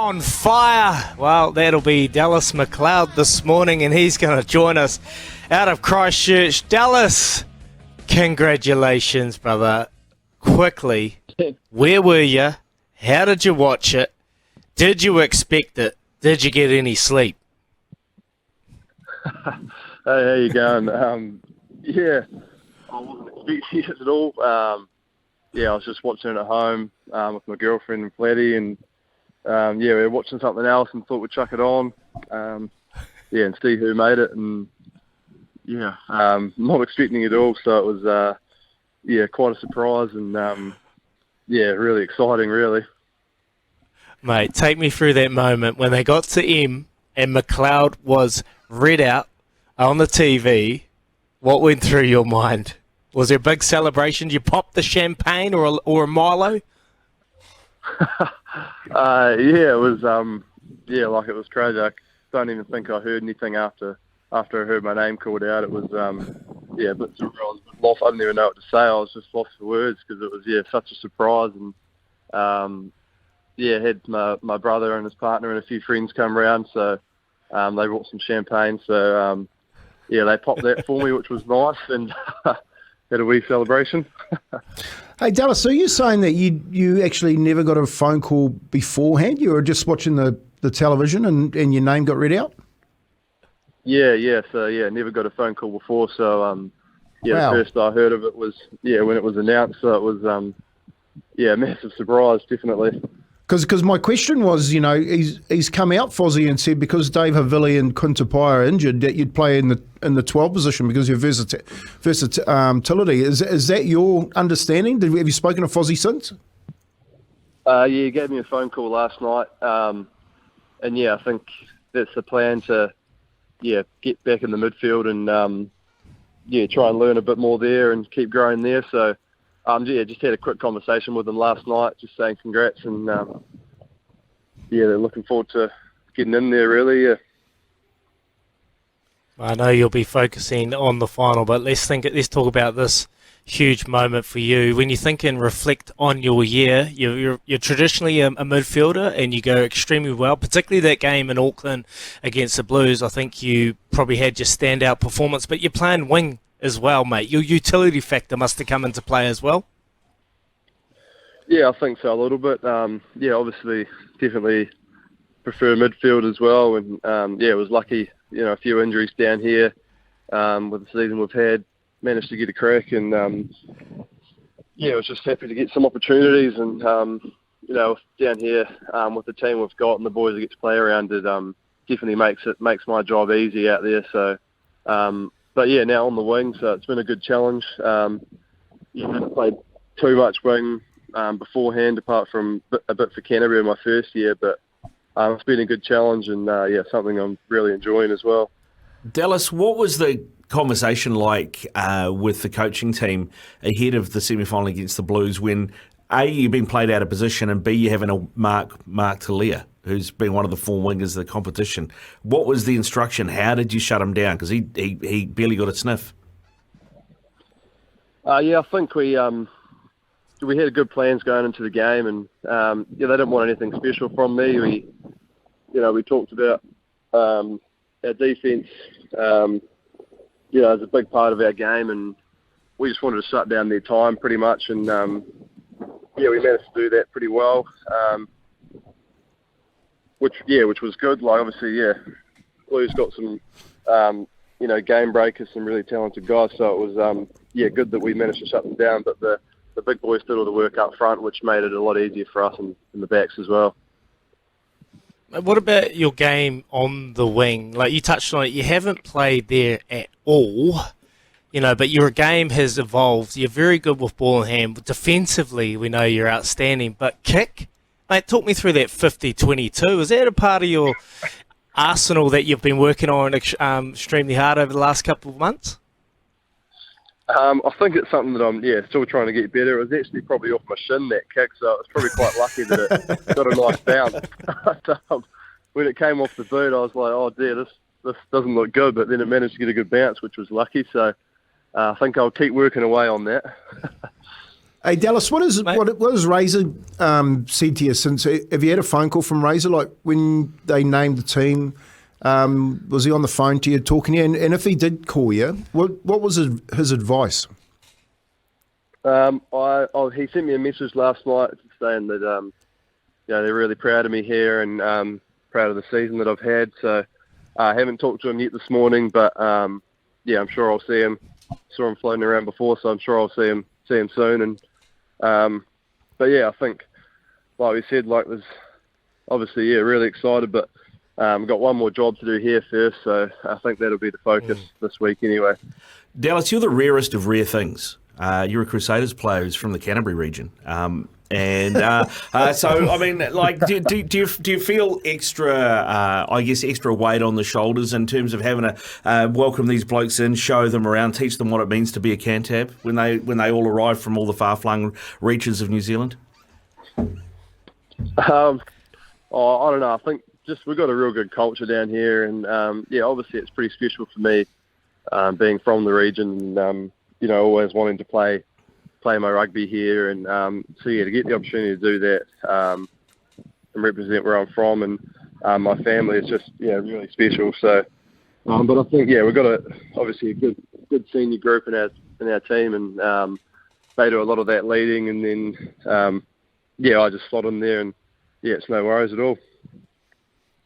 on fire. Well, that'll be Dallas McLeod this morning, and he's going to join us out of Christchurch. Dallas, congratulations, brother. Quickly, where were you? How did you watch it? Did you expect it? Did you get any sleep? Hey, how you going? Yeah, I wasn't expecting it at all. I was just watching it at home with my girlfriend and Flatty, and we were watching something else and thought we'd chuck it on, and see who made it, and not expecting it at all. So it was quite a surprise, and really exciting, really. Mate, take me through that moment when they got to M and McLeod was read out on the TV. What went through your mind? Was there a big celebration? Did you pop the champagne or a Milo? It was it was crazy. I don't even think I heard anything after I heard my name called out. It was a bit surreal. I was a bit lost. I didn't even know what to say. I was just lost for words because it was such a surprise, and had my brother and his partner and a few friends come around, so they brought some champagne, so they popped that for me, which was nice, and had a wee celebration. Hey, Dallas, so you're saying that you actually never got a phone call beforehand? You were just watching the television and your name got read out? So never got a phone call before, so Wow. The first I heard of it was when it was announced, so it was a massive surprise, definitely. Because my question was, he's come out, Fozzie, and said because Dave Havili and Quintapai are injured, that you'd play in the 12 position because of your versatility. Is that your understanding? Have you spoken to Fozzie since? He gave me a phone call last night, and I think that's the plan to get back in the midfield and try and learn a bit more there and keep growing there. So. Just had a quick conversation with them last night, just saying congrats, and they're looking forward to getting in there, really. Yeah. I know you'll be focusing on the final, but let's talk about this huge moment for you. When you think and reflect on your year, you're traditionally a midfielder, and you go extremely well, particularly that game in Auckland against the Blues. I think you probably had your standout performance, but you're playing wing as well, mate. Your utility factor must have come into play as well. Yeah, I think so a little bit. Obviously, definitely prefer midfield as well. And was lucky, a few injuries down here with the season we've had. Managed to get a crack, and was just happy to get some opportunities. And down here with the team we've got and the boys that get to play around, it definitely makes my job easy out there. So. But now on the wing, so it's been a good challenge. Haven't played too much wing beforehand, apart from a bit for Canterbury in my first year, but it's been a good challenge, and something I'm really enjoying as well. Dallas, what was the conversation like with the coaching team ahead of the semi-final against the Blues when A, you've been played out of position, and B, you're having a Mark Talia, who's been one of the four wingers of the competition? What was the instruction? How did you shut him down? Because he barely got a sniff. I think we had good plans going into the game, and they didn't want anything special from me. We talked about our defence. It's a big part of our game, and we just wanted to shut down their time pretty much, and we managed to do that pretty well. Which was good. Like, obviously, Blues got some, game breakers, some really talented guys. So it was, good that we managed to shut them down. But the big boys did all the work up front, which made it a lot easier for us in the backs as well. What about your game on the wing? Like you touched on it, you haven't played there at all, but your game has evolved. You're very good with ball in hand. Defensively, we know you're outstanding. But kick? Mate, talk me through that 50-22. Is that a part of your arsenal that you've been working on extremely hard over the last couple of months? I think it's something that I'm still trying to get better. It was actually probably off my shin, that kick, so it was probably quite lucky that it got a nice bounce. When it came off the boot, I was like, oh dear, this doesn't look good, but then it managed to get a good bounce, which was lucky. So I think I'll keep working away on that. Hey Dallas, what Mate. has Razor said to you since? Have you had a phone call from Razor, like when they named the team? Was he on the phone to you, talking to you? And if he did call you, what was his advice? He sent me a message last night saying that they're really proud of me here and proud of the season that I've had. So I haven't talked to him yet this morning, but I'm sure I'll see him. Saw him floating around before, so I'm sure I'll see him soon. And I think, like we said, there's obviously really excited, but we've got one more job to do here first, so I think that'll be the focus this week anyway. Dallas, you're the rarest of rare things. You're a Crusaders player who's from the Canterbury region. So, I mean, do you feel extra weight on the shoulders in terms of having to welcome these blokes in, show them around, teach them what it means to be a Cantab when they all arrive from all the far-flung reaches of New Zealand? I don't know. I think we've got a real good culture down here, and obviously it's pretty special for me being from the region and always wanting to play my rugby here, and to get the opportunity to do that and represent where I'm from and my family is just really special. So, but I think we've got obviously a good senior group in our team, and they do a lot of that leading, and then I just slot in there, and it's no worries at all.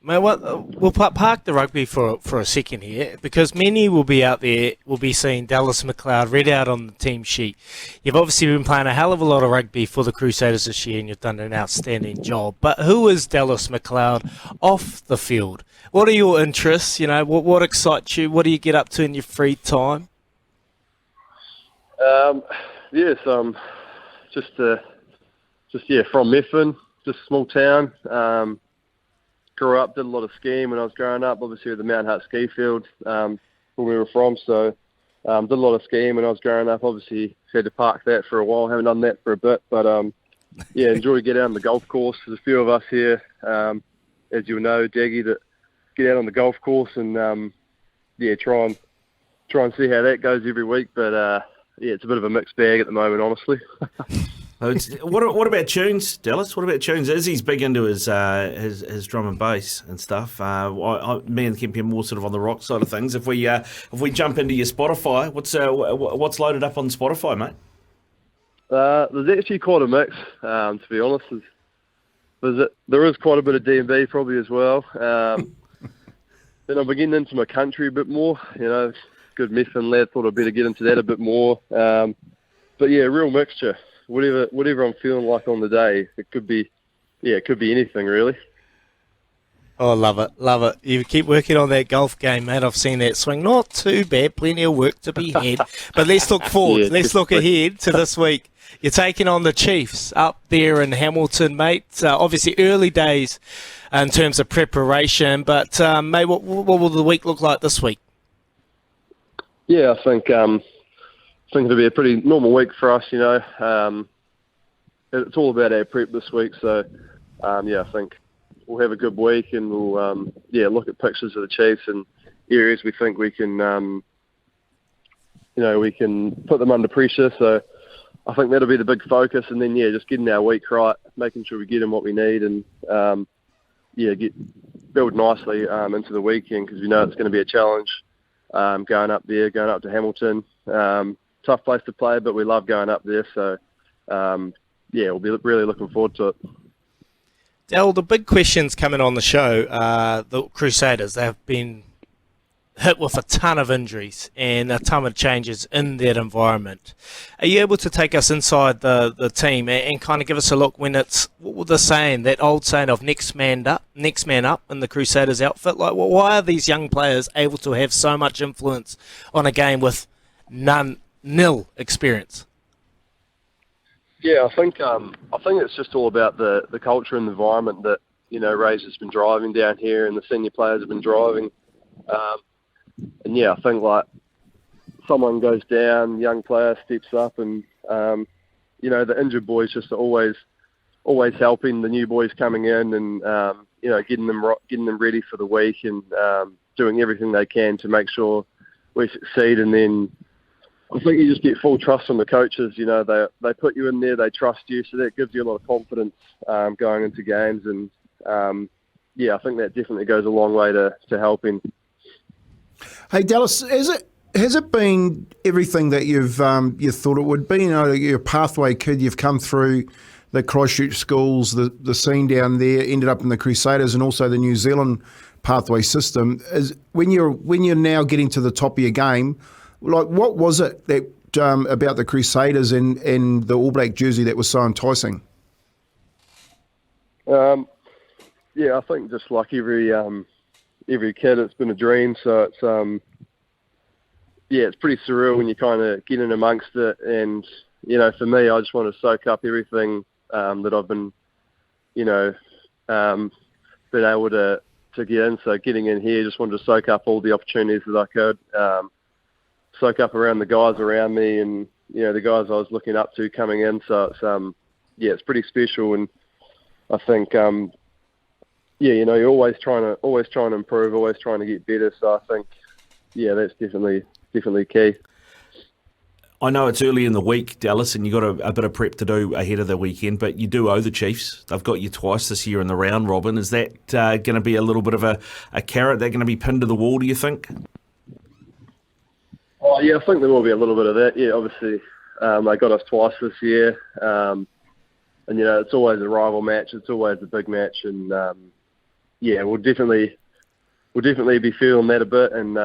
Mate, we'll park the rugby for a second here, because many will be out there, will be seeing Dallas McLeod read out on the team sheet. You've obviously been playing a hell of a lot of rugby for the Crusaders this year, and you've done an outstanding job. But who is Dallas McLeod off the field? What are your interests? What excites you? What do you get up to in your free time? From Methven, just a small town. Grew up, did a lot of skiing when I was growing up, obviously with the Mount Hutt ski field where we were from. So did a lot of skiing when I was growing up. Obviously had to park that for a while. Haven't done that for a bit. But enjoy getting out on the golf course. There's a few of us here, as you'll know, Daggy, that get out on the golf course and try and see how that goes every week. But it's a bit of a mixed bag at the moment, honestly. What about tunes, Dallas? What about tunes? Izzy's big into his drum and bass and stuff. Me and Kempy are more sort of on the rock side of things. If we jump into your Spotify, what's loaded up on Spotify, mate? There's actually quite a mix, to be honest. There is quite a bit of D&B probably as well. Then I'm getting into my country a bit more. Good Methven lad. Thought I'd better get into that a bit more. Real mixture. Whatever I'm feeling like on the day, it could be anything really. Oh, love it. You keep working on that golf game, mate. I've seen that swing. Not too bad. Plenty of work to be had. But let's look forward. Let's look ahead to this week. You're taking on the Chiefs up there in Hamilton, mate. Obviously early days in terms of preparation, but mate, what will the week look like this week? Yeah, I think it'll be a pretty normal week for us. It's all about our prep this week. So I think we'll have a good week, and we'll look at pictures of the Chiefs and areas we think we can we can put them under pressure. So I think that'll be the big focus, and then just getting our week right, making sure we get them what we need, and build nicely into the weekend, because we know it's going to be a challenge going up to Hamilton. Tough place to play, but we love going up there. So we'll be really looking forward to it. Dal, the big questions coming on the show, the Crusaders, they've been hit with a ton of injuries and a ton of changes in that environment. Are you able to take us inside the team and kind of give us a look when it's what they're saying, that old saying of next man up in the Crusaders outfit? Like, why are these young players able to have so much influence on a game with nil experience? Yeah, I think it's just all about the culture and the environment that Razor's been driving down here, and the senior players have been driving. I think someone goes down, young player steps up, and the injured boys just are always helping the new boys coming in, and getting them ready for the week, and doing everything they can to make sure we succeed, and then I think you just get full trust from the coaches. You know, they put you in there, they trust you, so that gives you a lot of confidence going into games. And I think that definitely goes a long way to helping. Hey, Dallas, has it been everything that you thought it would be? You know, you're a pathway kid. You've come through the Christchurch schools, the scene down there, ended up in the Crusaders, and also the New Zealand pathway system. When you're now getting to the top of your game, like what was it that about the Crusaders and the All Black jersey that was so enticing? I think just like every kid, it's been a dream. So it's it's pretty surreal when you kind of get in amongst it. And you know, for me, I just want to soak up everything that I've been, been able to get in. So getting in here, just wanted to soak up all the opportunities that I could. Soak up around the guys around me, and the guys I was looking up to coming in. So it's it's pretty special, and I think you're always trying to improve, always trying to get better. So I think that's definitely key. I know it's early in the week, Dallas, and you've got a bit of prep to do ahead of the weekend, but you do owe the Chiefs. They've got you twice this year in the round robin. Is that going to be a little bit of a carrot that's going to be pinned to the wall, do you think? Oh, yeah, I think there will be a little bit of that. Yeah, obviously, they got us twice this year. And, it's always a rival match. It's always a big match. And, we'll definitely be feeling that a bit. And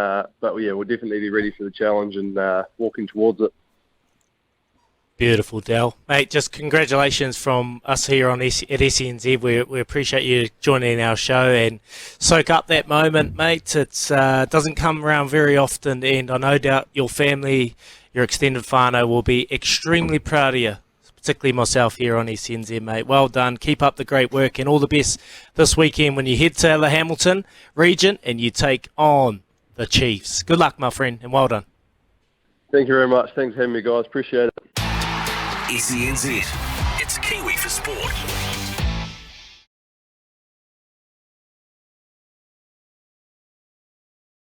we'll definitely be ready for the challenge and walking towards it. Beautiful, Dal. Mate, just congratulations from us here at SENZ. We appreciate you joining our show and soak up that moment, mate. It doesn't come around very often, and I no doubt your family, your extended whānau will be extremely proud of you, particularly myself here on SENZ, mate. Well done. Keep up the great work, and all the best this weekend when you head to the Hamilton region and you take on the Chiefs. Good luck, my friend, and well done. Thank you very much. Thanks for having me, guys. Appreciate it. SENZ. It's Kiwi for sport.